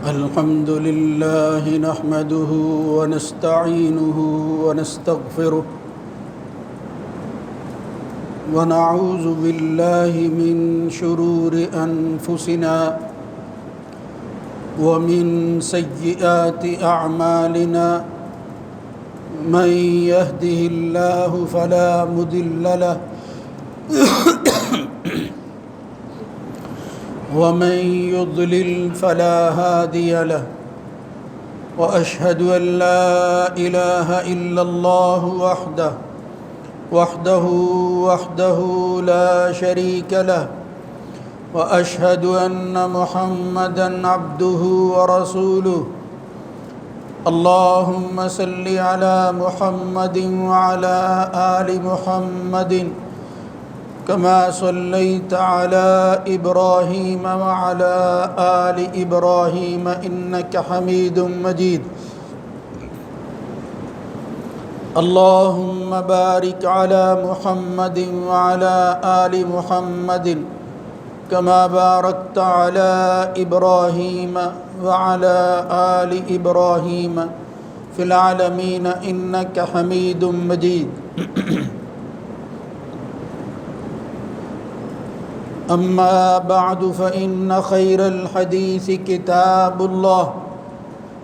الحمد لله نحمده ونستعينه ونستغفره ونعوذ بالله من شرور أنفسنا ومن سيئات أعمالنا من يهده الله فلا مضل له ومن يضلل فلا هادي له وأشهد أن لا إله إلا الله وحده لا شريك له وأشهد أن محمدًا عبده ورسوله اللهم صل على محمد وعلى آل محمد كما صليت على إبراهيم وعلى آل إبراهيم إنك حميد مجيد اللهم بارك على محمد وعلى آل محمد كما باركت على إبراهيم وعلى آل إبراهيم في العالمين إنك حميد مجيد أما بعد فإن خير الحديث كتاب الله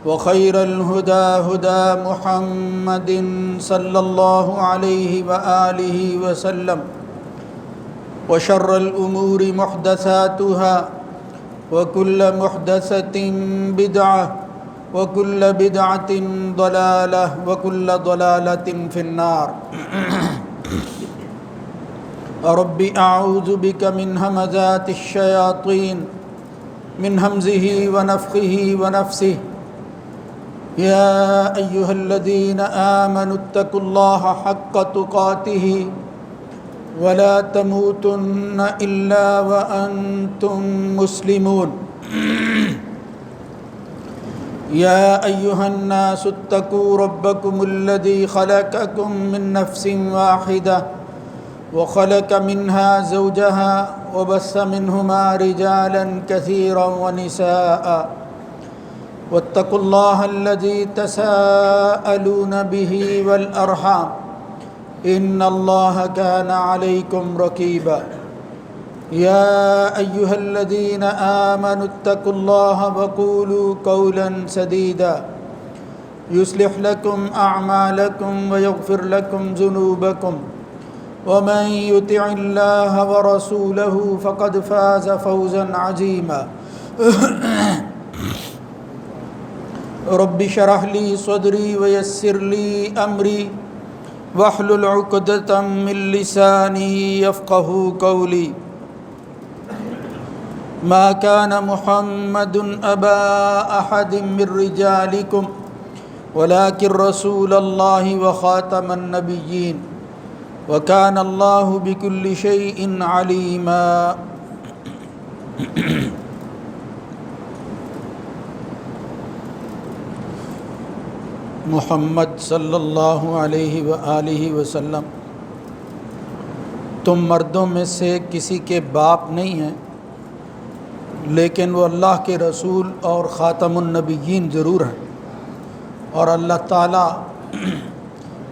وخير الهدى هدى محمد صلى الله عليه وآله وسلم وشر الأمور محدثاتها وكل محدثة بدعة وكل بدعة ضلالة وكل ضلالة في النار رب أعوذ بك من همزات الشياطين من همزه ونفخه ونفسه يا أيها الذين آمنوا اتقوا الله حق تقاته ولا تموتن إلا وأنتم مسلمون يا أيها الناس اتقوا ربكم الذي خلقكم من نفس واحدة وخلق منها زوجها وبث منهما رجالا كثيرا ونساء واتقوا الله الذي تساءلون به والأرحام إن الله كان عليكم رقيبا يا أيها الذين آمنوا اتقوا الله وقولوا قولا سديدا يصلح لكم أعمالكم ويغفر لكم ذنوبكم ومن يطع الله ورسوله فقد فاز فوزا عظيما رب اشرح لي صدري ويسر لي أمري واحلل عقدة من لساني يفقهوا قولي ما كان محمد أبا أحد من رجالكم ولكن رسول الله وخاتم النبيين وكان الله بكل شيء عليما محمد صلی اللہ علیہ وآلہ وسلم تم مردوں میں سے کسی کے باپ نہیں ہیں لیکن وہ اللہ کے رسول اور خاتم النبیین ضرور ہیں اور اللہ تعالیٰ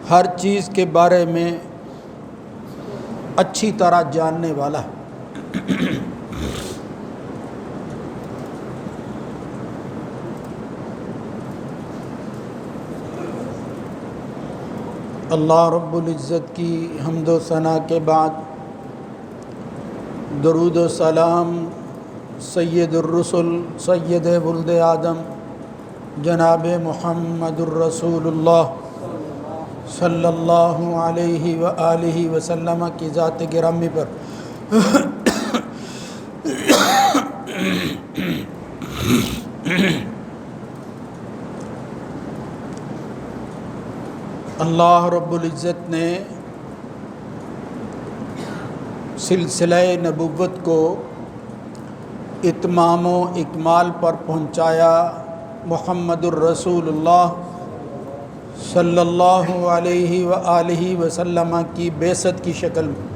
ہر چیز کے بارے میں اچھی طرح جاننے والا ہے اللہ رب العزت کی حمد و ثنا کے بعد درود و سلام سید الرسل سید ولد آدم جناب محمد الرسول اللہ صلی اللہ علیہ وآلہ وسلم کی ذات گرامی پر اللہ رب العزت نے سلسلہ نبوت کو اتمام و اکمال پر پہنچایا محمد الرسول اللہ صلی اللہ علیہ وآلہ وسلم کی بعثت کی شکل میں،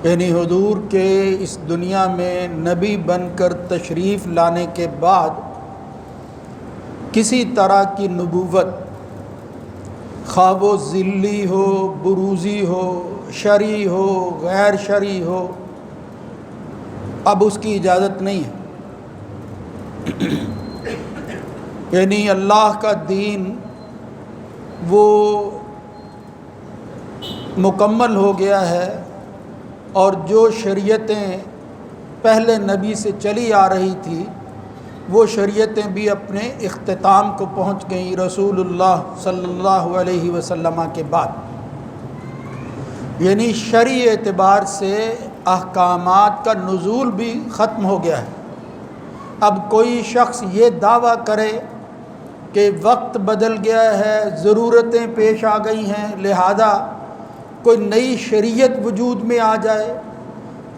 یعنی حضور کے اس دنیا میں نبی بن کر تشریف لانے کے بعد کسی طرح کی نبوت، خواہ وہ ذلی ہو، بروزی ہو، شرعی ہو، غیر شرعی ہو، اب اس کی اجازت نہیں ہے۔ یعنی اللہ کا دین وہ مکمل ہو گیا ہے، اور جو شریعتیں پہلے نبی سے چلی آ رہی تھی وہ شریعتیں بھی اپنے اختتام کو پہنچ گئیں رسول اللہ صلی اللہ علیہ وسلم کے بعد۔ یعنی شرعی اعتبار سے احکامات کا نزول بھی ختم ہو گیا ہے۔ اب کوئی شخص یہ دعویٰ کرے کہ وقت بدل گیا ہے، ضرورتیں پیش آ گئی ہیں، لہذا کوئی نئی شریعت وجود میں آ جائے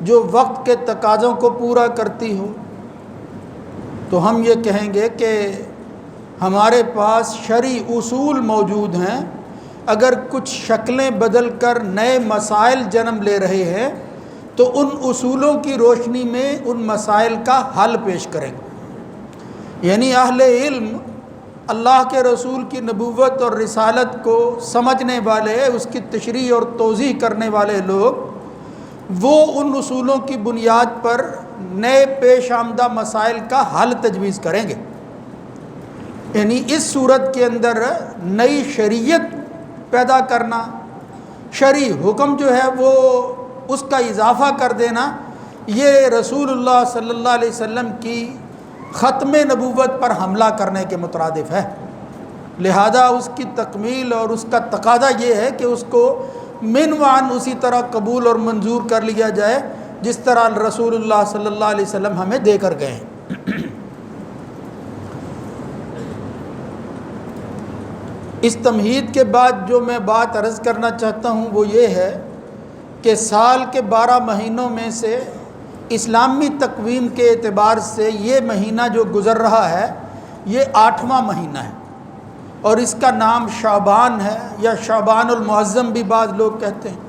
جو وقت کے تقاضوں کو پورا کرتی ہو، تو ہم یہ کہیں گے کہ ہمارے پاس شرعی اصول موجود ہیں، اگر کچھ شکلیں بدل کر نئے مسائل جنم لے رہے ہیں تو ان اصولوں کی روشنی میں ان مسائل کا حل پیش کریں گے۔ یعنی اہل علم، اللہ کے رسول کی نبوت اور رسالت کو سمجھنے والے، اس کی تشریح اور توضیح کرنے والے لوگ، وہ ان اصولوں کی بنیاد پر نئے پیش آمدہ مسائل کا حل تجویز کریں گے۔ یعنی اس صورت کے اندر نئی شریعت پیدا کرنا، شرعی حکم جو ہے وہ اس کا اضافہ کر دینا، یہ رسول اللہ صلی اللہ علیہ وسلم کی ختم نبوت پر حملہ کرنے کے مترادف ہے۔ لہذا اس کی تکمیل اور اس کا تقاضا یہ ہے کہ اس کو من وعن اسی طرح قبول اور منظور کر لیا جائے جس طرح رسول اللہ صلی اللہ علیہ وسلم ہمیں دے کر گئے ہیں۔ اس تمہید کے بعد جو میں بات عرض کرنا چاہتا ہوں وہ یہ ہے کہ سال کے 12 مہینوں میں سے اسلامی تقویم کے اعتبار سے یہ مہینہ جو گزر رہا ہے یہ 8واں مہینہ ہے، اور اس کا نام شعبان ہے، یا شعبان المعظم بھی بعض لوگ کہتے ہیں۔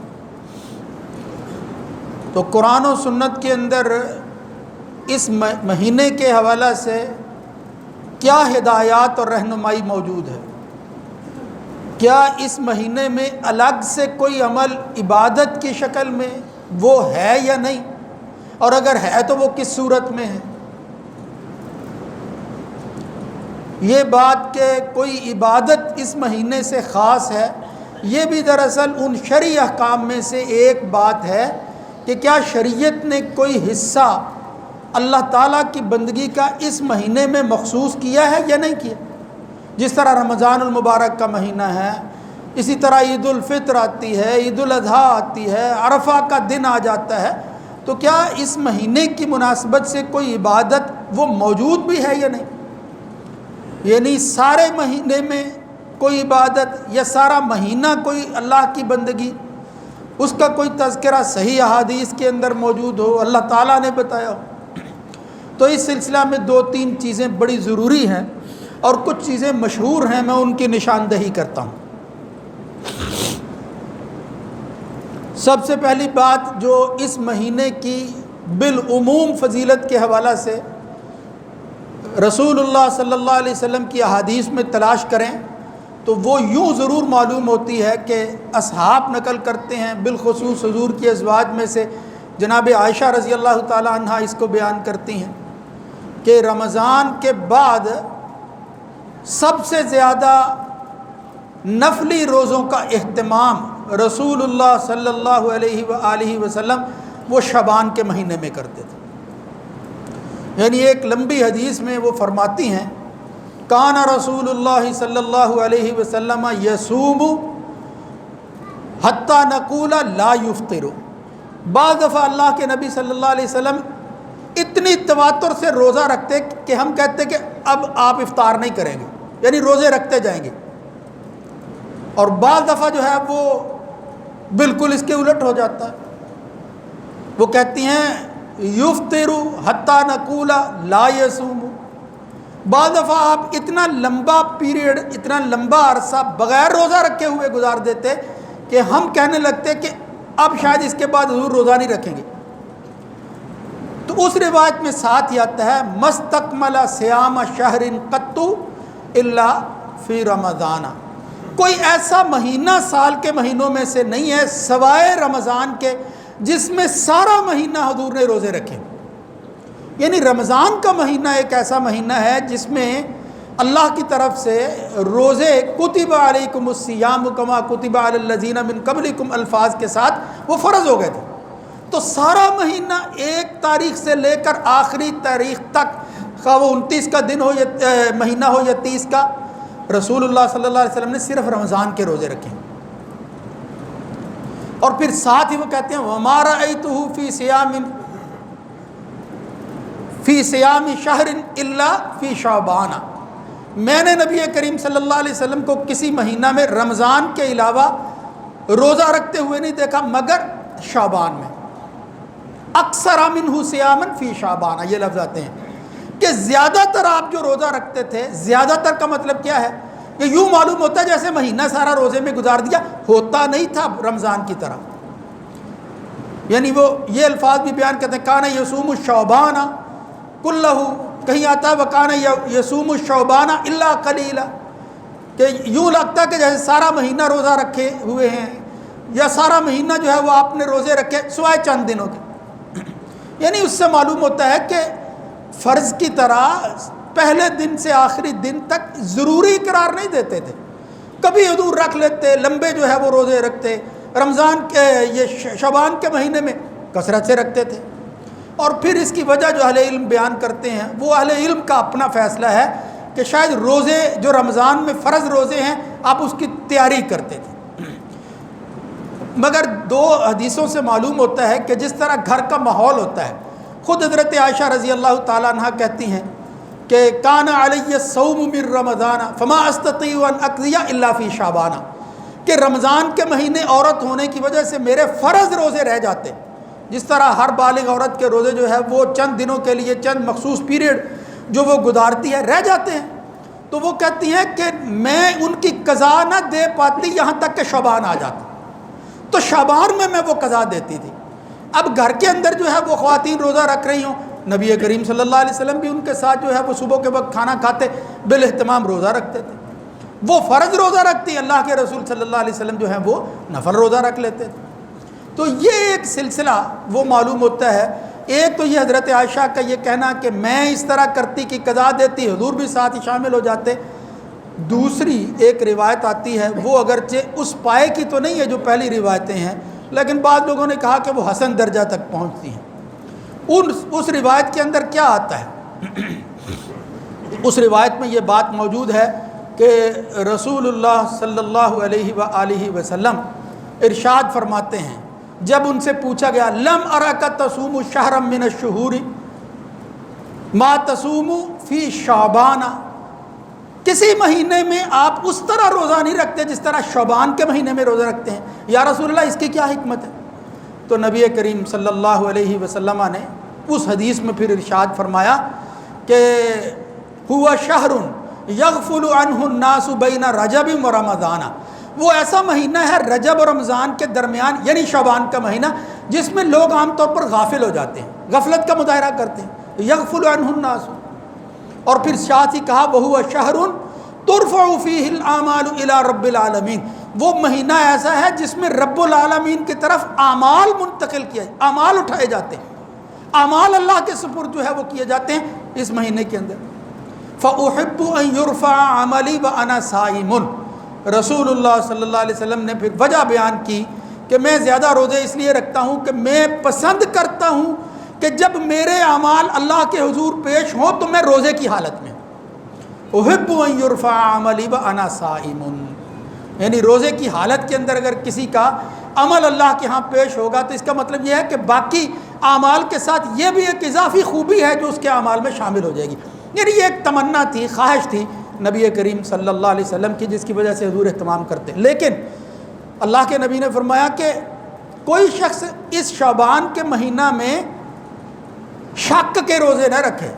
تو قرآن و سنت کے اندر اس مہینے کے حوالے سے کیا ہدایات اور رہنمائی موجود ہے؟ کیا اس مہینے میں الگ سے کوئی عمل عبادت کی شکل میں وہ ہے یا نہیں، اور اگر ہے تو وہ کس صورت میں ہے؟ یہ بات کہ کوئی عبادت اس مہینے سے خاص ہے، یہ بھی دراصل ان شرعی احکام میں سے ایک بات ہے کہ کیا شریعت نے کوئی حصہ اللہ تعالیٰ کی بندگی کا اس مہینے میں مخصوص کیا ہے یا نہیں کیا؟ جس طرح رمضان المبارک کا مہینہ ہے، اسی طرح عید الفطر آتی ہے، عید الاضحیٰ آتی ہے، عرفہ کا دن آ جاتا ہے، تو کیا اس مہینے کی مناسبت سے کوئی عبادت وہ موجود بھی ہے یا نہیں؟ یعنی سارے مہینے میں کوئی عبادت یا سارا مہینہ کوئی اللہ کی بندگی، اس کا کوئی تذکرہ صحیح احادیث کے اندر موجود ہو، اللہ تعالیٰ نے بتایا ہو؟ تو اس سلسلہ میں 2-3 چیزیں بڑی ضروری ہیں، اور کچھ چیزیں مشہور ہیں، میں ان کی نشاندہی کرتا ہوں۔ سب سے پہلی بات جو اس مہینے کی بالعموم فضیلت کے حوالے سے رسول اللہ صلی اللہ علیہ وسلم کی احادیث میں تلاش کریں تو وہ یوں ضرور معلوم ہوتی ہے کہ اصحاب نقل کرتے ہیں، بالخصوص حضور کی ازواج میں سے جناب عائشہ رضی اللہ تعالی عنہا اس کو بیان کرتی ہیں کہ رمضان کے بعد سب سے زیادہ نفلی روزوں کا اہتمام رسول اللہ صلی اللہ علیہ وآلہ وسلم وہ شعبان کے مہینے میں کرتے تھے۔ یعنی ایک لمبی حدیث میں وہ فرماتی ہیں، کان رسول اللہ صلی اللہ علیہ وسلم یصوم حتی نقول لا یفطر۔ بعض دفعہ اللہ کے نبی صلی اللہ علیہ وسلم اتنی تواتر سے روزہ رکھتے کہ ہم کہتے کہ اب آپ افطار نہیں کریں گے، یعنی روزے رکھتے جائیں گے، اور بعض دفعہ جو ہے وہ بالکل اس کے الٹ ہو جاتا ہے۔ وہ کہتی ہیں یفطر حتی نقول لا یصوم، بعض دفعہ آپ اتنا لمبا پیریڈ، اتنا لمبا عرصہ بغیر روزہ رکھے ہوئے گزار دیتے کہ ہم کہنے لگتے کہ اب شاید اس کے بعد حضور روزہ نہیں رکھیں گے۔ تو اس روایت میں ساتھ ہی آتا ہے مستقمل صیام شہر قط الا فی رمضان، کوئی ایسا مہینہ سال کے مہینوں میں سے نہیں ہے سوائے رمضان کے جس میں سارا مہینہ حضور نے روزے رکھے۔ یعنی رمضان کا مہینہ ایک ایسا مہینہ ہے جس میں اللہ کی طرف سے روزے کتب علیکم الصیام کما کتب علی الذین من قبلکم الفاظ کے ساتھ وہ فرض ہو گئے تھے۔ تو سارا مہینہ ایک تاریخ سے لے کر آخری تاریخ تک، خواہ وہ 29 کا دن ہو یا مہینہ ہو یا 30 کا، رسول اللہ صلی اللہ علیہ وسلم نے صرف رمضان کے روزے رکھے۔ اور پھر ساتھ ہی وہ کہتے ہیں وَمَا رَأَيْتُهُ فی صیام شہر الا فی شعبان، میں نے نبی کریم صلی اللہ علیہ وسلم کو کسی مہینہ میں رمضان کے علاوہ روزہ رکھتے ہوئے نہیں دیکھا مگر شعبان میں۔ اکثر منہ صیاما فی شعبان، یہ لفظ آتے ہیں کہ زیادہ تر آپ جو روزہ رکھتے تھے، زیادہ تر کا مطلب کیا ہے کہ یوں معلوم ہوتا ہے جیسے مہینہ سارا روزے میں گزار دیا، ہوتا نہیں تھا رمضان کی طرح۔ یعنی وہ یہ الفاظ بھی بیان کرتے ہیں کان یصوم الشعبان کلہ، کہیں آتا ہے وکان یصوم الشعبان الا قلیلا، کہ یوں لگتا کہ جیسے سارا مہینہ روزہ رکھے ہوئے ہیں، یا سارا مہینہ جو ہے وہ آپ نے روزے رکھے سوائے چند دنوں کے۔ یعنی اس سے معلوم ہوتا ہے کہ فرض کی طرح پہلے دن سے آخری دن تک ضروری قرار نہیں دیتے تھے، کبھی حضور رکھ لیتے، لمبے جو ہے وہ روزے رکھتے، رمضان کے یہ شعبان کے مہینے میں کثرت سے رکھتے تھے۔ اور پھر اس کی وجہ جو اہل علم بیان کرتے ہیں وہ اہل علم کا اپنا فیصلہ ہے کہ شاید روزے جو رمضان میں فرض روزے ہیں آپ اس کی تیاری کرتے تھے، مگر دو حدیثوں سے معلوم ہوتا ہے کہ جس طرح گھر کا ماحول ہوتا ہے، خود حضرت عائشہ رضی اللہ تعالیٰ عنہ کہتی ہیں کہ کان علی الصوم من رمضان فما استطیع ان اقضی الا فی شعبان، کہ رمضان کے مہینے عورت ہونے کی وجہ سے میرے فرض روزے رہ جاتے، جس طرح ہر بالغ عورت کے روزے جو ہے وہ چند دنوں کے لیے چند مخصوص پیریڈ جو وہ گزارتی ہے رہ جاتے ہیں، تو وہ کہتی ہیں کہ میں ان کی قضا نہ دے پاتی یہاں تک کہ شعبان آ جاتا، تو شعبان میں وہ قضا دیتی تھی۔ اب گھر کے اندر جو ہے وہ خواتین روزہ رکھ رہی ہوں، نبی کریم صلی اللہ علیہ وسلم بھی ان کے ساتھ جو ہے وہ صبح کے وقت کھانا کھاتے بالاہتمام روزہ رکھتے تھے، وہ فرض روزہ رکھتی، اللہ کے رسول صلی اللہ علیہ وسلم جو ہے وہ نفل روزہ رکھ لیتے تھے۔ تو یہ ایک سلسلہ وہ معلوم ہوتا ہے، ایک تو یہ حضرت عائشہ کا یہ کہنا کہ میں اس طرح کرتی کہ قضا دیتی، حضور بھی ساتھ ہی شامل ہو جاتے۔ دوسری ایک روایت آتی ہے، وہ اگرچہ اس پائے کی تو نہیں ہے جو پہلی روایتیں ہیں، لیکن بعض لوگوں نے کہا کہ وہ حسن درجہ تک پہنچتی ہیں۔ اس روایت کے اندر کیا آتا ہے؟ اس روایت میں یہ بات موجود ہے کہ رسول اللہ صلی اللہ علیہ وآلہ وسلم ارشاد فرماتے ہیں، جب ان سے پوچھا گیا لم ارک تصوم شہرا من الشہور ما تصوم فی شعبان، کسی مہینے میں آپ اس طرح روزہ نہیں رکھتے جس طرح شعبان کے مہینے میں روزہ رکھتے ہیں، یا رسول اللہ اس کی کیا حکمت ہے؟ تو نبی کریم صلی اللہ علیہ وسلم نے اس حدیث میں پھر ارشاد فرمایا کہ ہوا شہر یغفل عنہ الناس بین رجب و رمضان، وہ ایسا مہینہ ہے رجب اور رمضان کے درمیان یعنی شعبان کا مہینہ جس میں لوگ عام طور پر غافل ہو جاتے ہیں، غفلت کا مظاہرہ کرتے ہیں، یغفل عنہ الناس۔ اور پھر ساتھ ہی کہا وَهُوَ شَهْرٌ تُرْفَعُ فِيهِ الْأَعْمَالُ إِلَىٰ رَبِّ الْعَالَمِينَ، وہ مہینہ ایسا ہے جس میں رب العالمین کی طرف اعمال منتقل کیے، اعمال اٹھائے جاتے ہیں، اعمال اللہ کے سپرد جو ہے وہ کیے جاتے ہیں اس مہینے کے اندر۔ فَأُحِبُّ أَن يُرْفَعَ عَمَلِي وَأَنَا صَائِمٌ، رسول اللہ صلی اللہ علیہ وسلم نے پھر وجہ بیان کی کہ میں زیادہ روزے اس لیے رکھتا ہوں کہ میں پسند کرتا ہوں کہ جب میرے اعمال اللہ کے حضور پیش ہوں تو میں روزے کی حالت میں، احب ان یرفع عملی وانا صائم، یعنی روزے کی حالت کے اندر اگر کسی کا عمل اللہ کے ہاں پیش ہوگا تو اس کا مطلب یہ ہے کہ باقی اعمال کے ساتھ یہ بھی ایک اضافی خوبی ہے جو اس کے اعمال میں شامل ہو جائے گی۔ یعنی یہ ایک تمنا تھی، خواہش تھی نبی کریم صلی اللہ علیہ وسلم کی، جس کی وجہ سے حضور اہتمام کرتے۔ لیکن اللہ کے نبی نے فرمایا کہ کوئی شخص اس شعبان کے مہینہ میں شک کے روزے نہ رکھے،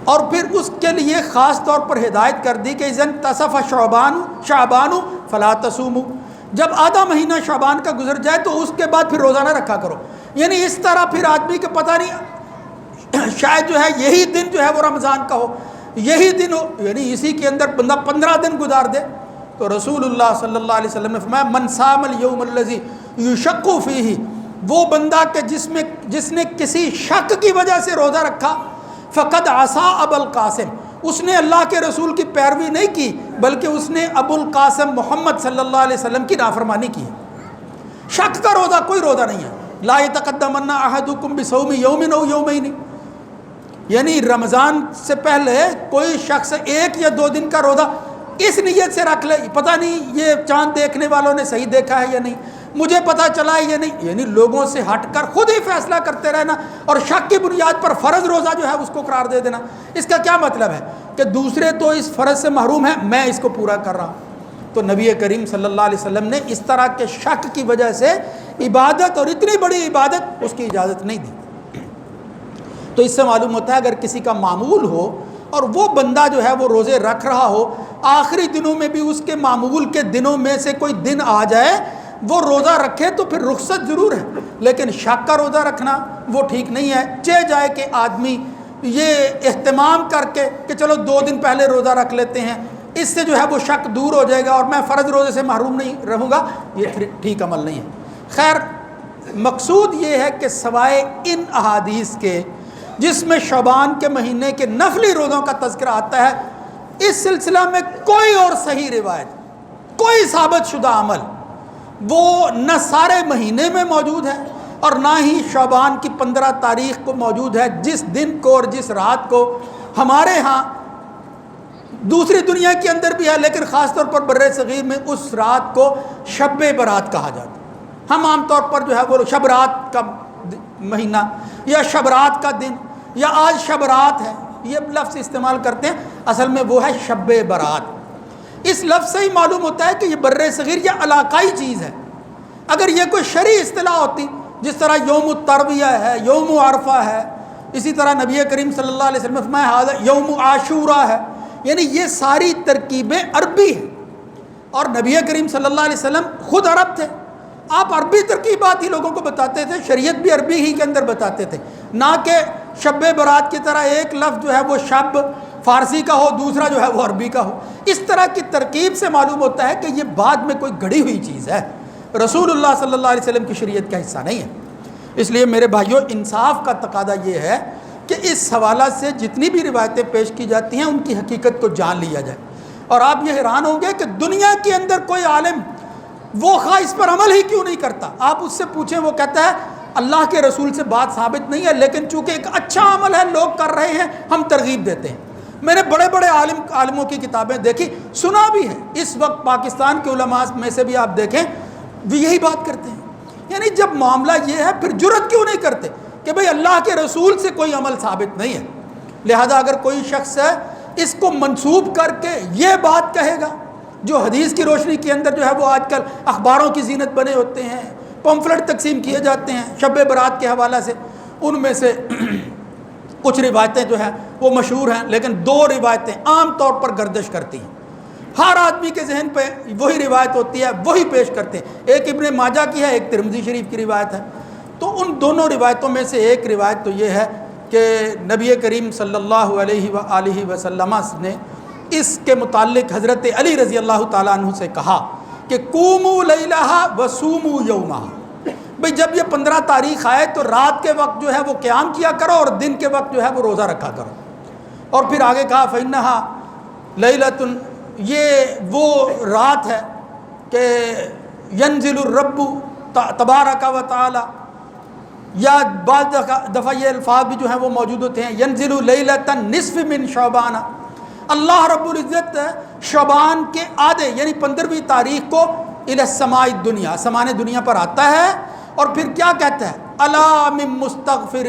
اور پھر اس کے لیے خاص طور پر ہدایت کر دی کہ اذن تصف شعبان فلا تصوموا، جب آدھا مہینہ شعبان کا گزر جائے تو اس کے بعد پھر روزہ نہ رکھا کرو. یعنی اس طرح پھر آدمی کے پتہ نہیں شاید جو ہے یہی دن جو ہے وہ رمضان کا ہو، یہی دن ہو، یعنی اسی کے اندر بندہ 15 دن گزار دے. تو رسول اللہ صلی اللہ علیہ وسلم نے فرمایا من صام الیوم الذی یشق فیہ، وہ بندہ کہ جس نے کسی شک کی وجہ سے روزہ رکھا، فقد عصا ابا القاسم، اس نے اللہ کے رسول کی پیروی نہیں کی بلکہ اس نے ابو القاسم محمد صلی اللہ علیہ وسلم کی نافرمانی کی ہے. شک کا روزہ کوئی روزہ نہیں ہے. لا یتقدمن احدکم بصوم یوم او یومین، یعنی رمضان سے پہلے کوئی شخص 1 یا 2 دن کا روزہ اس نیت سے رکھ لے، پتہ نہیں یہ چاند دیکھنے والوں نے صحیح دیکھا ہے یا نہیں، مجھے پتہ چلا ہے یا نہیں، یعنی لوگوں سے ہٹ کر خود ہی فیصلہ کرتے رہنا اور شک کی بنیاد پر فرض روزہ جو ہے اس کو قرار دے دینا. اس کا کیا مطلب ہے کہ دوسرے تو اس فرض سے محروم ہیں، میں اس کو پورا کر رہا ہوں. تو نبی کریم صلی اللہ علیہ وسلم نے اس طرح کے شک کی وجہ سے عبادت، اور اتنی بڑی عبادت، اس کی اجازت نہیں دی. تو اس سے معلوم ہوتا ہے اگر کسی کا معمول ہو اور وہ بندہ جو ہے وہ روزے رکھ رہا ہو، آخری دنوں میں بھی اس کے معمول کے دنوں میں سے کوئی دن آ جائے وہ روزہ رکھے تو پھر رخصت ضرور ہے، لیکن شک کا روزہ رکھنا وہ ٹھیک نہیں ہے. چہ جائے کہ آدمی یہ اہتمام کر کے کہ چلو 2 دن پہلے روزہ رکھ لیتے ہیں، اس سے جو ہے وہ شک دور ہو جائے گا اور میں فرض روزے سے محروم نہیں رہوں گا، یہ ٹھیک عمل نہیں ہے. خیر، مقصود یہ ہے کہ سوائے ان احادیث کے جس میں شعبان کے مہینے کے نفلی روزوں کا تذکرہ آتا ہے، اس سلسلہ میں کوئی اور صحیح روایت، کوئی ثابت شدہ عمل وہ نہ سارے مہینے میں موجود ہے اور نہ ہی شعبان کی 15 تاریخ کو موجود ہے، جس دن کو اور جس رات کو ہمارے ہاں دوسری دنیا کے اندر بھی ہے لیکن خاص طور پر بر صغیر میں اس رات کو شب برات کہا جاتا ہے. ہم عام طور پر جو ہے وہ شب رات کا مہینہ یا شب رات کا دن یا آج شب رات ہے یہ لفظ استعمال کرتے ہیں، اصل میں وہ ہے شب برات. اس لفظ سے ہی معلوم ہوتا ہے کہ یہ بر صغیر یہ علاقائی چیز ہے. اگر یہ کوئی شرعی اصطلاح ہوتی جس طرح یوم الترویہ ہے، یوم عرفہ ہے، اسی طرح نبی کریم صلی اللہ علیہ وسلم نے فرمایا یوم عاشورہ ہے، یعنی یہ ساری ترکیبیں عربی ہیں اور نبی کریم صلی اللہ علیہ وسلم خود عرب تھے، آپ عربی ترکیبات ہی لوگوں کو بتاتے تھے، شریعت بھی عربی ہی کے اندر بتاتے تھے، نہ کہ شب برات کی طرح ایک لفظ جو ہے وہ شب فارسی کا ہو دوسرا جو ہے وہ عربی کا ہو. اس طرح کی ترکیب سے معلوم ہوتا ہے کہ یہ بعد میں کوئی گڑھی ہوئی چیز ہے، رسول اللہ صلی اللہ علیہ وسلم کی شریعت کا حصہ نہیں ہے. اس لیے میرے بھائیوں، انصاف کا تقاضا یہ ہے کہ اس حوالہ سے جتنی بھی روایتیں پیش کی جاتی ہیں ان کی حقیقت کو جان لیا جائے. اور آپ یہ حیران ہوں گے کہ دنیا کے اندر کوئی عالم وہ خواہ اس پر عمل ہی کیوں نہیں کرتا. آپ اس سے پوچھیں، وہ کہتا ہے اللہ کے رسول سے بات ثابت نہیں ہے لیکن چونکہ ایک اچھا عمل ہے لوگ کر رہے ہیں ہم ترغیب دیتے ہیں. میں نے بڑے بڑے عالموں کی کتابیں دیکھی، سنا بھی ہے. اس وقت پاکستان کے علماء میں سے بھی آپ دیکھیں وہ یہی بات کرتے ہیں. یعنی جب معاملہ یہ ہے پھر جرأت کیوں نہیں کرتے کہ بھئی اللہ کے رسول سے کوئی عمل ثابت نہیں ہے، لہذا اگر کوئی شخص ہے اس کو منسوب کر کے یہ بات کہے گا جو حدیث کی روشنی کے اندر جو ہے وہ آج کل اخباروں کی زینت بنے ہوتے ہیں، پمفلٹ تقسیم کیے جاتے ہیں شب برات کے حوالہ سے. ان میں سے کچھ روایتیں جو ہیں وہ مشہور ہیں لیکن 2 روایتیں عام طور پر گردش کرتی ہیں، ہر آدمی کے ذہن پہ وہی روایت ہوتی ہے، وہی پیش کرتے ہیں. ایک ابن ماجہ کی ہے، ایک ترمذی شریف کی روایت ہے. تو ان دونوں روایتوں میں سے ایک روایت تو یہ ہے کہ نبی کریم صلی اللہ علیہ وآلہ وسلم نے اس کے متعلق حضرت علی رضی اللہ تعالیٰ عنہ سے کہا کہ قوموا لیلہا وصوموا یومہا، بھئی جب یہ 15 تاریخ آئے تو رات کے وقت جو ہے وہ قیام کیا کرو اور دن کے وقت جو ہے وہ روزہ رکھا کرو. اور پھر آگے کہا فإنہا لیلۃ، یہ وہ رات ہے کہ ینزل الرب تبارک و تعالی، یا بعض دفعہ یہ الفاظ بھی جو ہیں وہ موجود ہوتے ہیں ینزل لیلۃ النصف من شعبان، اللہ رب العزت شعبان کے آدھے یعنی 15ویں تاریخ کو الی السماء الدنیا، سمان دنیا پر آتا ہے اور پھر کیا کہتا ہے الا من مستغفر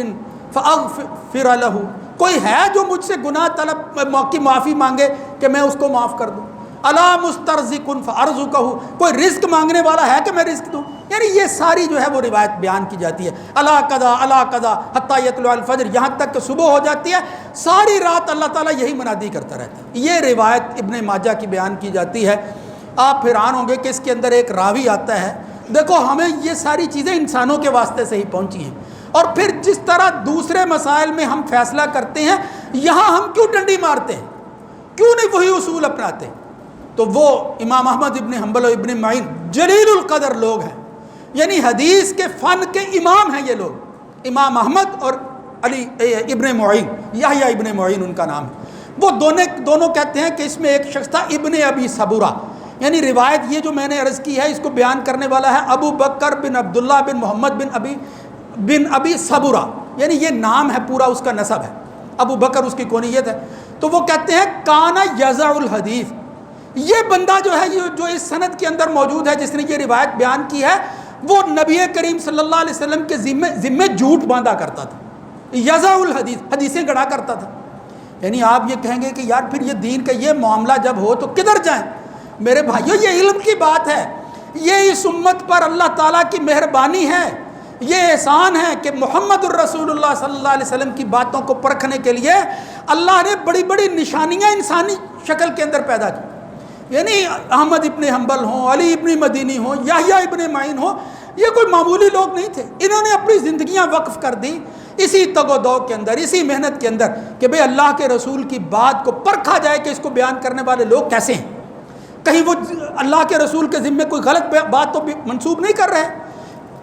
فاغفر له، کوئی ہے جو مجھ سے گناہ طلب کی معافی مانگے کہ میں اس کو معاف کر دوں. الا مسترزق فارزقہ، کوئی رزق مانگنے والا ہے کہ میں رزق دوں؟ یعنی یہ ساری جو ہے وہ روایت بیان کی جاتی ہے، الا قضا الا قضا حتی یطلع الفجر، یہاں تک کہ صبح ہو جاتی ہے، ساری رات اللہ تعالیٰ یہی منادی کرتا رہتا ہے۔ یہ روایت ابن ماجہ کی بیان کی جاتی ہے۔ آپ حیران ہوں گے کہ اس کے اندر ایک راوی آتا ہے، دیکھو ہمیں یہ ساری چیزیں انسانوں کے واسطے سے ہی پہنچی ہیں، اور پھر جس طرح دوسرے مسائل میں ہم فیصلہ کرتے ہیں، یہاں ہم کیوں ڈنڈی مارتے ہیں، کیوں نہیں وہی اصول اپناتے؟ تو وہ امام احمد ابن حنبل اور ابن معین جلیل القدر لوگ ہیں، یعنی حدیث کے فن کے امام ہیں یہ لوگ، امام احمد اور علی ابن معین، یحییٰ ابن معین ان کا نام ہے۔ وہ دونوں کہتے ہیں کہ اس میں ایک شخص تھا ابن ابی صبورہ، یعنی روایت یہ جو میں نے عرض کی ہے اس کو بیان کرنے والا ہے ابو بکر بن عبداللہ بن محمد بن ابی صبورہ، یعنی یہ نام ہے پورا، اس کا نسب ہے، ابو بکر اس کی کونیت ہے۔ تو وہ کہتے ہیں کانا یزع الحدیث، یہ بندہ جو ہے جو اس سند کے اندر موجود ہے جس نے یہ روایت بیان کی ہے، وہ نبی کریم صلی اللہ علیہ وسلم کے ذمے جھوٹ باندھا کرتا تھا، یزع الحدیث، حدیثیں گڑا کرتا تھا۔ یعنی آپ یہ کہیں گے کہ یار پھر یہ دین کا یہ معاملہ جب ہو تو کدھر جائیں؟ میرے بھائیو یہ علم کی بات ہے، یہ اس امت پر اللہ تعالیٰ کی مہربانی ہے، یہ احسان ہے کہ محمد الرسول اللہ صلی اللہ علیہ وسلم کی باتوں کو پرکھنے کے لیے اللہ نے بڑی بڑی نشانیاں انسانی شکل کے اندر پیدا کی۔ یعنی احمد ابن حنبل ہوں، علی ابن مدینی ہوں، یحییٰ ابن معین ہوں، یہ کوئی معمولی لوگ نہیں تھے، انہوں نے اپنی زندگیاں وقف کر دی اسی تگ و دو کے اندر، اسی محنت کے اندر کہ بھئی اللہ کے رسول کی بات کو پرکھا جائے کہ اس کو بیان کرنے والے لوگ کیسے ہیں، کہیں وہ اللہ کے رسول کے ذمے کوئی غلط بات تو منسوب نہیں کر رہے،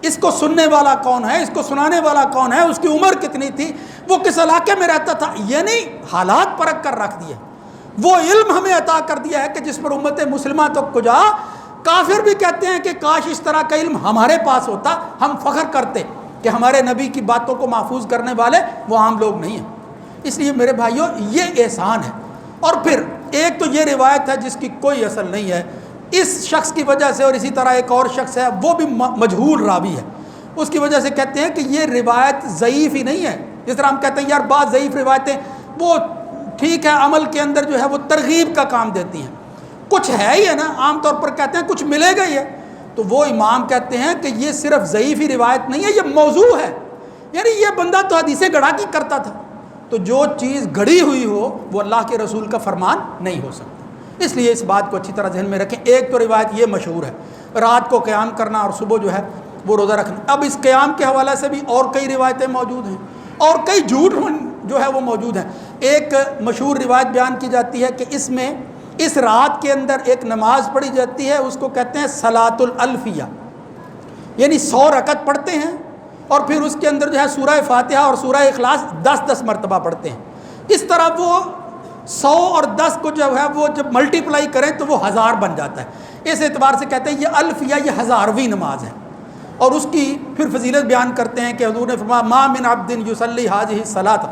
اس کو سننے والا کون ہے، اس کو سنانے والا کون ہے، اس کی عمر کتنی تھی، وہ کس علاقے میں رہتا تھا، یعنی حالات پرکھ کر رکھ دیے۔ وہ علم ہمیں عطا کر دیا ہے کہ جس پر امت مسلمہ تو کجا کافر بھی کہتے ہیں کہ کاش اس طرح کا علم ہمارے پاس ہوتا، ہم فخر کرتے کہ ہمارے نبی کی باتوں کو محفوظ کرنے والے وہ عام لوگ نہیں ہیں۔ اس لیے میرے بھائیوں یہ احسان ہے۔ اور پھر ایک تو یہ روایت ہے جس کی کوئی اصل نہیں ہے، اس شخص کی وجہ سے، اور اسی طرح ایک اور شخص ہے وہ بھی مجہول راوی ہے، اس کی وجہ سے کہتے ہیں کہ یہ روایت ضعیف ہی نہیں ہے۔ جس طرح ہم کہتے ہیں یار بعض ضعیف روایتیں وہ ٹھیک ہے عمل کے اندر جو ہے وہ ترغیب کا کام دیتی ہیں، کچھ ہے ہی ہے نا، عام طور پر کہتے ہیں کچھ ملے گا ہی ہے، تو وہ امام کہتے ہیں کہ یہ صرف ضعیف ہی روایت نہیں ہے، یہ موضوع ہے، یعنی یہ بندہ تو حدیثیں گڑا کی کرتا تھا، تو جو چیز گڑی ہوئی ہو وہ اللہ کے رسول کا فرمان نہیں ہو سکتا۔ اس لیے اس بات کو اچھی طرح ذہن میں رکھیں۔ ایک تو روایت یہ مشہور ہے رات کو قیام کرنا اور صبح جو ہے وہ روزہ رکھنا۔ اب اس قیام کے حوالے سے بھی اور کئی روایتیں موجود ہیں اور کئی جھوٹ جو ہے وہ موجود ہیں۔ ایک مشہور روایت بیان کی جاتی ہے کہ اس رات کے اندر ایک نماز پڑھی جاتی ہے، اس کو کہتے ہیں صلاۃ الالفیہ، یعنی 100 رکعت پڑھتے ہیں اور پھر اس کے اندر جو ہے سورہ فاتحہ اور سورہ اخلاص 10 مرتبہ پڑھتے ہیں۔ اس طرح وہ 100 اور 10 کو جو ہے وہ جب ملٹیپلائی کریں تو وہ 1000 بن جاتا ہے۔ اس اعتبار سے کہتے ہیں یہ الفیہ، یہ 1000ویں نماز ہے، اور اس کی پھر فضیلت بیان کرتے ہیں کہ حضور نے فرمایا ما من عبد یصلی هذه الصلاۃ،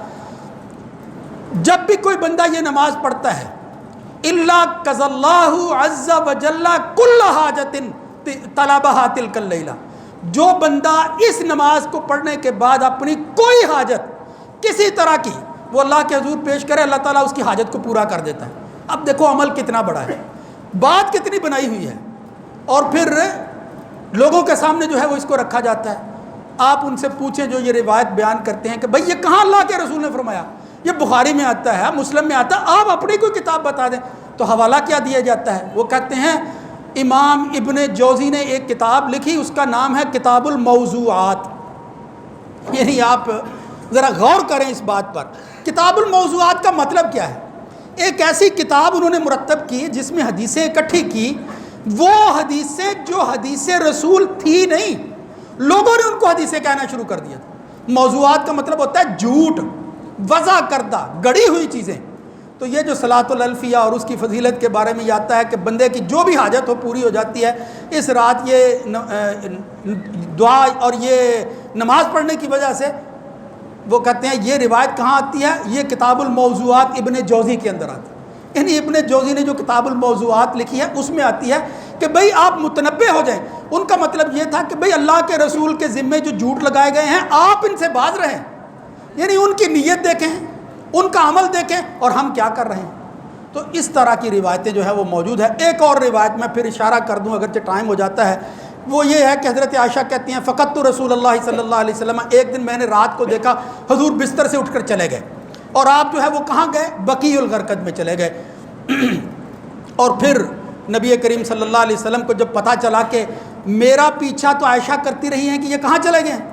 جب بھی کوئی بندہ یہ نماز پڑھتا ہے الا قضى الله عز وجل كل حاجة طلبها تلك الليلہ، جو بندہ اس نماز کو پڑھنے کے بعد اپنی کوئی حاجت کسی طرح کی وہ اللہ کے حضور پیش کرے، اللہ تعالیٰ اس کی حاجت کو پورا کر دیتا ہے۔ اب دیکھو عمل کتنا بڑا ہے، بات کتنی بنائی ہوئی ہے، اور پھر لوگوں کے سامنے جو ہے وہ اس کو رکھا جاتا ہے۔ آپ ان سے پوچھیں جو یہ روایت بیان کرتے ہیں کہ بھئی یہ کہاں اللہ کے رسول نے فرمایا، یہ بخاری میں آتا ہے، مسلم میں آتا ہے، آپ اپنی کوئی کتاب بتا دیں، تو حوالہ کیا دیا جاتا ہے؟ وہ کہتے ہیں امام ابن جوزی نے ایک کتاب لکھی، اس کا نام ہے کتاب الموضوعات۔ یعنی آپ ذرا غور کریں اس بات پر، کتاب الموضوعات کا مطلب کیا ہے؟ ایک ایسی کتاب انہوں نے مرتب کی جس میں حدیثیں اکٹھی کی، وہ حدیثیں جو حدیث رسول تھی نہیں، لوگوں نے ان کو حدیثیں کہنا شروع کر دیا تھا۔ موضوعات کا مطلب ہوتا ہے جھوٹ، وضع کردہ، گڑی ہوئی چیزیں۔ تو یہ جو صلاۃ الالفیہ اور اس کی فضیلت کے بارے میں یہ آتا ہے کہ بندے کی جو بھی حاجت ہو پوری ہو جاتی ہے۔ اس رات یہ دعا اور یہ نماز پڑھنے کی وجہ سے وہ کہتے ہیں یہ روایت کہاں آتی ہے؟ یہ کتاب الموضوعات ابن جوزی کے اندر آتی ہے۔ یعنی ابن جوزی نے جو کتاب الموضوعات لکھی ہے اس میں آتی ہے کہ بھئی آپ متنبہ ہو جائیں۔ ان کا مطلب یہ تھا کہ بھئی اللہ کے رسول کے ذمے جو جھوٹ لگائے گئے ہیں آپ ان سے باز رہیں، یعنی ان کی نیت دیکھیں، ان کا عمل دیکھیں اور ہم کیا کر رہے ہیں۔ تو اس طرح کی روایتیں جو ہے وہ موجود ہے۔ ایک اور روایت میں پھر اشارہ کر دوں اگرچہ ٹائم ہو جاتا ہے، وہ یہ ہے کہ حضرت عائشہ کہتی ہیں فقط تو رسول اللہ صلی اللہ علیہ وسلم، ایک دن میں نے رات کو دیکھا حضور بستر سے اٹھ کر چلے گئے، اور آپ جو ہے وہ کہاں گئے؟ بقیع الغرقد میں چلے گئے۔ اور پھر نبی کریم صلی اللہ علیہ وسلم کو جب پتہ چلا کہ میرا پیچھا تو عائشہ کرتی رہی ہیں کہ یہ کہاں چلے گئے ہیں،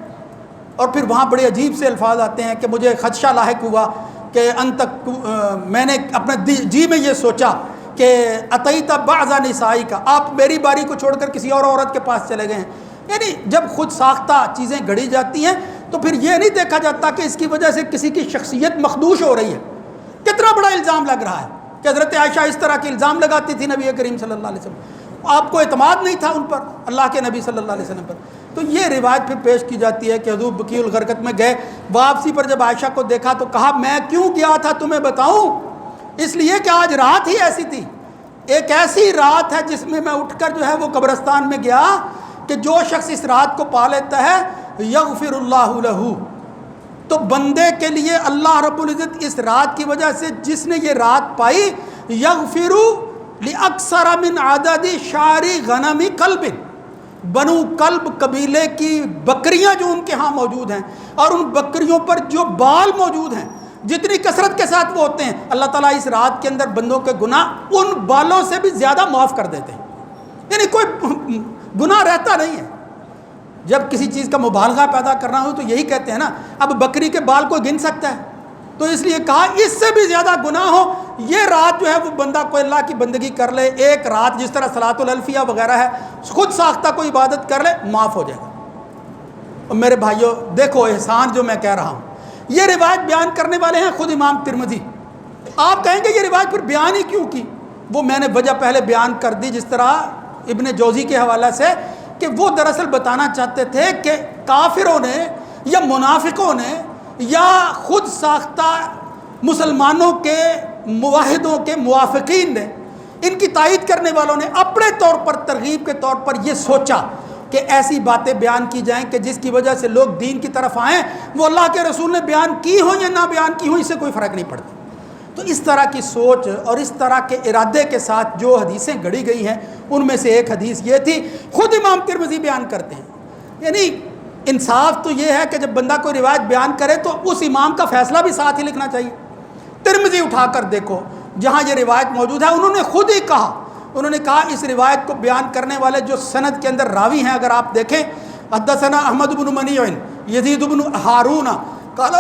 اور پھر وہاں بڑے عجیب سے الفاظ آتے ہیں کہ مجھے خدشہ لاحق ہوا کہ میں نے اپنے جی میں یہ سوچا کہ اتیت بعض نسائی کا، آپ میری باری کو چھوڑ کر کسی اور عورت کے پاس چلے گئے ہیں۔ یعنی جب خود ساختہ چیزیں گھڑی جاتی ہیں تو پھر یہ نہیں دیکھا جاتا کہ اس کی وجہ سے کسی کی شخصیت مخدوش ہو رہی ہے۔ کتنا بڑا الزام لگ رہا ہے کہ حضرت عائشہ اس طرح کے الزام لگاتی تھی نبی کریم صلی اللہ علیہ وسلم، آپ کو اعتماد نہیں تھا ان پر، اللہ کے نبی صلی اللہ علیہ وسلم پر۔ تو یہ روایت پھر پیش کی جاتی ہے کہ حضور بقیع الغرقد میں گئے، واپسی پر جب عائشہ کو دیکھا تو کہا میں کیوں گیا تھا تمہیں بتاؤں؟ اس لیے کہ آج رات ہی ایسی تھی، ایک ایسی رات ہے جس میں اٹھ کر جو ہے وہ قبرستان میں گیا کہ جو شخص اس رات کو پا لیتا ہے یغفر اللہ لہ، تو بندے کے لیے اللہ رب العزت اس رات کی وجہ سے جس نے یہ رات پائی، یغفر لاکثر من عدد شعر غنم کلب، بنو کلب قبیلے کی بکریاں جو ان کے ہاں موجود ہیں اور ان بکریوں پر جو بال موجود ہیں، جتنی کثرت کے ساتھ وہ ہوتے ہیں، اللہ تعالیٰ اس رات کے اندر بندوں کے گناہ ان بالوں سے بھی زیادہ معاف کر دیتے ہیں۔ یعنی کوئی گناہ رہتا نہیں ہے۔ جب کسی چیز کا مبالغہ پیدا کرنا ہو تو یہی کہتے ہیں نا، اب بکری کے بال کو گن سکتا ہے؟ تو اس لیے کہا اس سے بھی زیادہ گناہ ہو یہ رات جو ہے وہ بندہ کوئی اللہ کی بندگی کر لے، ایک رات جس طرح صلاۃ الالفیہ وغیرہ ہے، خود ساختہ کوئی عبادت کر لے، معاف ہو جائے گا۔ اور میرے بھائیوں دیکھو احسان جو میں کہہ رہا ہوں، یہ روایت بیان کرنے والے ہیں خود امام ترمذی۔ آپ کہیں گے یہ روایت پھر بیان ہی کیوں کی؟ وہ میں نے وجہ پہلے بیان کر دی، جس طرح ابن جوزی کے حوالہ سے، کہ وہ دراصل بتانا چاہتے تھے کہ کافروں نے یا منافقوں نے یا خود ساختہ مسلمانوں کے موحدوں کے موافقین نے، ان کی تائید کرنے والوں نے اپنے طور پر ترغیب کے طور پر یہ سوچا کہ ایسی باتیں بیان کی جائیں کہ جس کی وجہ سے لوگ دین کی طرف آئیں، وہ اللہ کے رسول نے بیان کی ہوں یا نہ بیان کی ہوں اس سے کوئی فرق نہیں پڑتا۔ تو اس طرح کی سوچ اور اس طرح کے ارادے کے ساتھ جو حدیثیں گھڑی گئی ہیں ان میں سے ایک حدیث یہ تھی، خود امام ترمذی بیان کرتے ہیں۔ یعنی انصاف تو یہ ہے کہ جب بندہ کوئی روایت بیان کرے تو اس امام کا فیصلہ بھی ساتھ ہی لکھنا چاہیے۔ ترمذی اٹھا کر دیکھو جہاں یہ روایت موجود ہے، انہوں نے خود ہی کہا، انہوں نے کہا اس روایت کو بیان کرنے والے جو سند کے اندر راوی ہیں اگر آپ دیکھیں، حدثنا احمد بن منیع یزید بن ہارون قال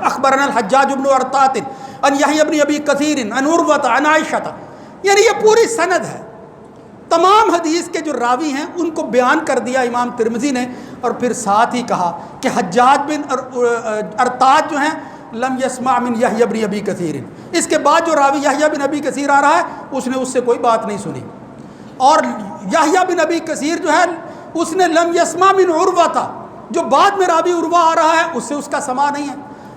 اخبرنا الحجاج بن ارطاط عن یحیی بن ابی کثیر عن عروۃ عن عائشہ، یعنی یہ پوری سند ہے، تمام حدیث کے جو راوی ہیں ان کو بیان کر دیا امام ترمذی نے، اور پھر ساتھ ہی کہا کہ حجاج بن ارطاط جو ہیں لم یسمع من یحیی بن ابی کثیر، اس کے بعد جو راوی یحییٰ بن ابی کثیر آ رہا ہے اس نے اس سے کوئی بات نہیں سنی، اور یحییٰ بن ابی کثیر جو ہے اس نے لم یسمع من عروہ تھا، جو بعد میں راوی عروہ آ رہا ہے اس سے اس کا سماع نہیں ہے۔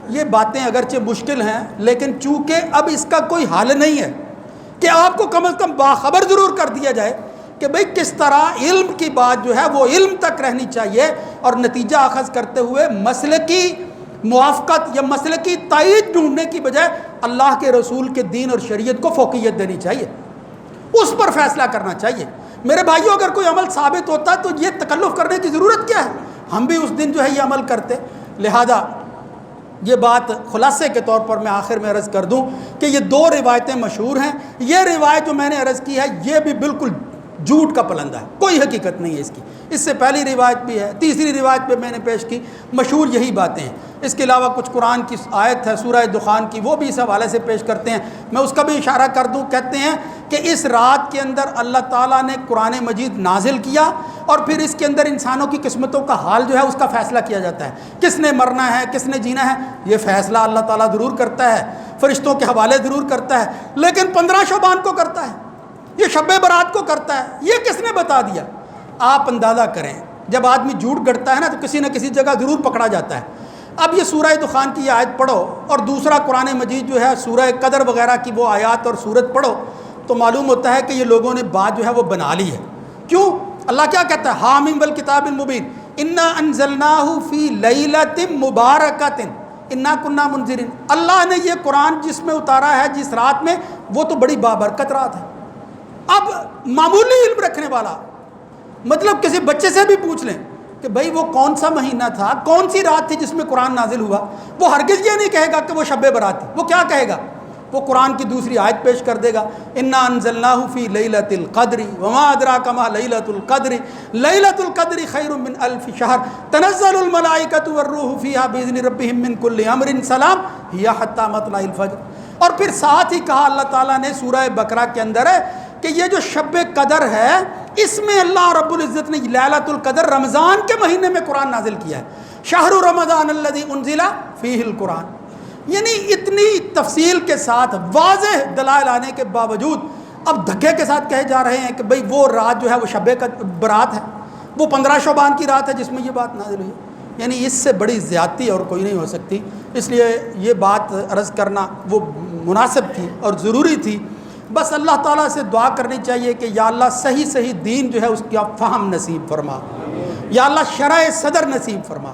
یہ باتیں اگرچہ مشکل ہیں لیکن چونکہ اب اس کا کوئی حل نہیں ہے کہ آپ کو کم از کم باخبر ضرور کر دیا جائے کہ بھئی کس طرح علم کی بات جو ہے وہ علم تک رہنی چاہیے، اور نتیجہ اخذ کرتے ہوئے مسلکی موافقت یا مسلکی تائید ڈھونڈنے کی بجائے اللہ کے رسول کے دین اور شریعت کو فوقیت دینی چاہیے، اس پر فیصلہ کرنا چاہیے۔ میرے بھائیوں اگر کوئی عمل ثابت ہوتا تو یہ تکلف کرنے کی ضرورت کیا ہے؟ ہم بھی اس دن جو ہے یہ عمل کرتے۔ لہذا یہ بات خلاصے کے طور پر میں آخر میں عرض کر دوں کہ یہ دو روایتیں مشہور ہیں۔ یہ روایت جو میں نے عرض کی ہے یہ بھی بالکل جھوٹ کا پلندہ ہے، کوئی حقیقت نہیں ہے اس کی۔ اس سے پہلی روایت بھی ہے، تیسری روایت پہ میں نے پیش کی، مشہور یہی باتیں ہیں۔ اس کے علاوہ کچھ قرآن کی آیت ہے سورہ دخان کی، وہ بھی اس حوالے سے پیش کرتے ہیں، میں اس کا بھی اشارہ کر دوں۔ کہتے ہیں کہ اس رات کے اندر اللہ تعالیٰ نے قرآن مجید نازل کیا اور پھر اس کے اندر انسانوں کی قسمتوں کا حال جو ہے اس کا فیصلہ کیا جاتا ہے، کس نے مرنا ہے کس نے جینا ہے، یہ فیصلہ اللہ تعالیٰ ضرور کرتا ہے، فرشتوں کے حوالے ضرور کرتا ہے، لیکن 15 شعبان کو کرتا ہے، یہ شب برات کو کرتا ہے، یہ کس نے بتا دیا؟ آپ اندازہ کریں جب آدمی جھوٹ گڑتا ہے نا تو کسی نہ کسی جگہ ضرور پکڑا جاتا ہے۔ اب یہ سورہ دخان کی یہ آیت پڑھو اور دوسرا قرآن مجید جو ہے سورہ قدر وغیرہ کی وہ آیات اور سورت پڑھو تو معلوم ہوتا ہے کہ یہ لوگوں نے بات جو ہے وہ بنا لی ہے۔ کیوں؟ اللہ کیا کہتا ہے؟ حامیم والکتاب المبین انا انزلناہ فی لیلۃ مبارکۃ انا کنا منذرین، اللہ نے یہ قرآن جس میں اتارا ہے جس رات میں وہ تو بڑی بابرکت رات ہے۔ اب معمولی علم رکھنے والا، مطلب کسی بچے سے بھی پوچھ لیں کہ بھائی وہ کون سا مہینہ تھا، کون سی رات تھی جس میں قرآن نازل ہوا، وہ ہرگز یہ نہیں کہے گا کہ وہ شب برات تھی۔ وہ کیا کہے گا؟ وہ قرآن کی دوسری آیت پیش کر دے گا، انا انزلناہ فی لیلۃ القدر وما ادراک ما لیلۃ القدر لیلۃ القدر خیر من الف شہر تنزل الملائکۃ والروح فیہا باذن ربہم من کل امر سلام ہی حتی مطلع الفجر۔ اور پھر ساتھ ہی کہا اللہ تعالیٰ نے سورہ بقرہ کے اندر ہے کہ یہ جو شب قدر ہے اس میں اللہ رب العزت نے لیلۃ القدر رمضان کے مہینے میں قرآن نازل کیا ہے، شہر رمضان الذی انزل فیہ القرآن۔ یعنی اتنی تفصیل کے ساتھ واضح دلائل آنے کے باوجود اب دھکے کے ساتھ کہے جا رہے ہیں کہ بھئی وہ رات جو ہے وہ شب برات ہے، وہ 15 شعبان کی رات ہے جس میں یہ بات نازل ہوئی۔ یعنی اس سے بڑی زیادتی اور کوئی نہیں ہو سکتی، اس لیے یہ بات عرض کرنا وہ مناسب تھی اور ضروری تھی۔ بس اللہ تعالیٰ سے دعا کرنی چاہیے کہ یا اللہ صحیح صحیح دین جو ہے اس کی آپ فہم نصیب فرما، یا اللہ شرح صدر نصیب فرما،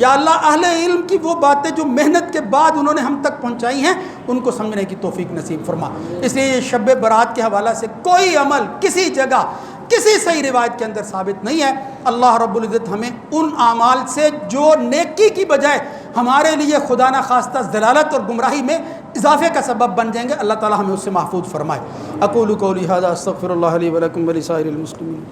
یا اللہ اہل علم کی وہ باتیں جو محنت کے بعد انہوں نے ہم تک پہنچائی ہیں ان کو سمجھنے کی توفیق نصیب فرما۔ اس لیے یہ شب برات کے حوالہ سے کوئی عمل کسی جگہ کسی صحیح روایت کے اندر ثابت نہیں ہے۔ اللہ رب العزت ہمیں ان اعمال سے جو نیکی کی بجائے ہمارے لیے خدا نخواستہ ضلالت اور گمراہی میں اضافے کا سبب بن جائیں گے، اللہ تعالی ہمیں اس سے محفوظ فرمائے۔ اقول قولی ھذا استغفر اللہ لی ولکم ولسائر المسلمین۔